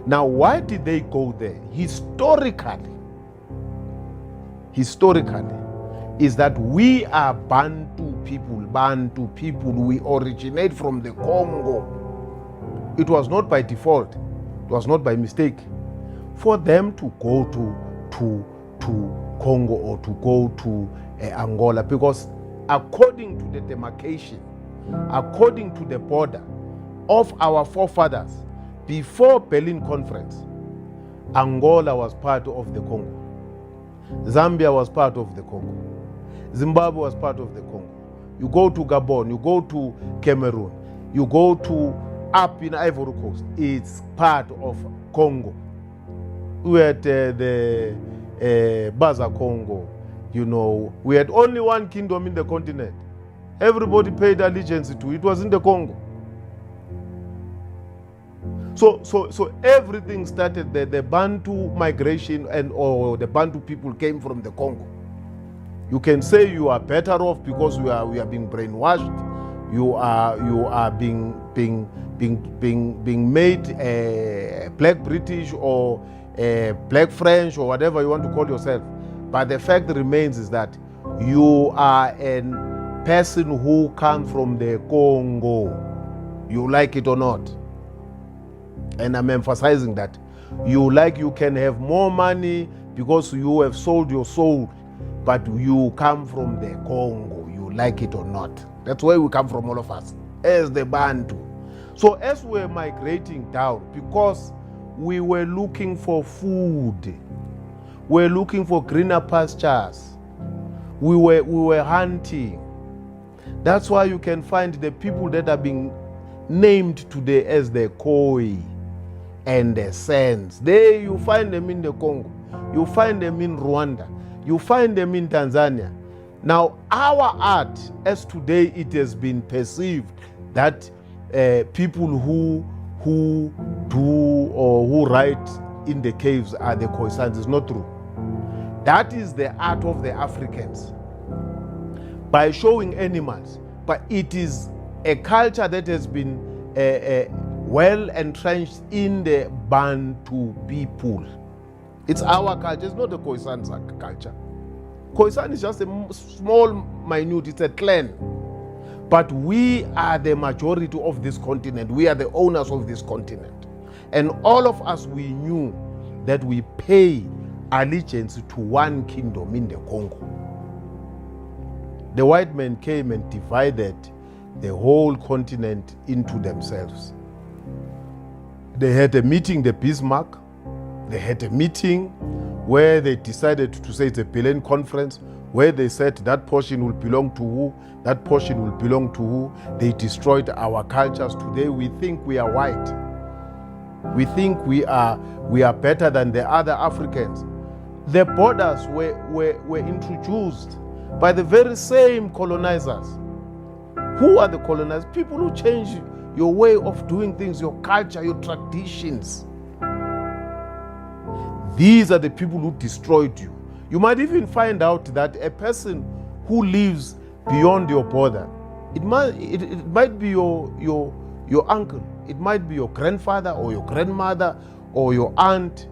Now, why did they go there? Historically, is that we are Bantu people. We originate from the Congo. It was not by default. It was not by mistake for them to go to Congo or to go to Angola, because according to the demarcation, according to the border of our forefathers, before Berlin Conference, Angola was part of the Congo. Zambia was part of the Congo. Zimbabwe was part of the Congo. You go to Gabon, you go to Cameroon, you go to up in Ivory Coast, it's part of Congo. We had the Baza Congo, you know, we had only one kingdom in the continent. Everybody paid allegiance to it. It was in the Congo. So everything started there. The Bantu migration or the Bantu people came from the Congo. You can say you are better off because we are being brainwashed. You are being made black British or black French or whatever you want to call yourself. But the fact remains is that you are a person who comes from the Congo. You like it or not. And I'm emphasizing that. You can have more money because you have sold your soul, but you come from the Congo. You like it or not. That's where we come from, all of us, as the Bantu. So as we're migrating down, because we were looking for food, we're looking for greener pastures, we were hunting. That's why you can find the people that are being named today as the Khoi and the Sens. There you find them in the Congo, you find them in Rwanda, you find them in Tanzania. Now our art, as today it has been perceived that people who do or who write in the caves are the Khoisans. It's not true. That is the art of the Africans, by showing animals. But it is a culture that has been well entrenched in the Bantu people. It's our culture. It's not the Khoisan's culture. Khoisan is just a small, minute, it's a clan. But we are the majority of this continent. We are the owners of this continent. And all of us, we knew that we pay allegiance to one kingdom in the Congo. The white men came and divided the whole continent into themselves. They had a meeting, the Bismarck. They had a meeting where they decided to say it's a Berlin Conference, where they said that portion will belong to who, that portion will belong to who. They destroyed our cultures. Today we think we are white. We think we are better than the other Africans. The borders were introduced by the very same colonizers. Who are the colonizers? People who change your way of doing things, your culture, your traditions. These are the people who destroyed you. You might even find out that a person who lives beyond your border, it might be your uncle, it might be your grandfather or your grandmother or your aunt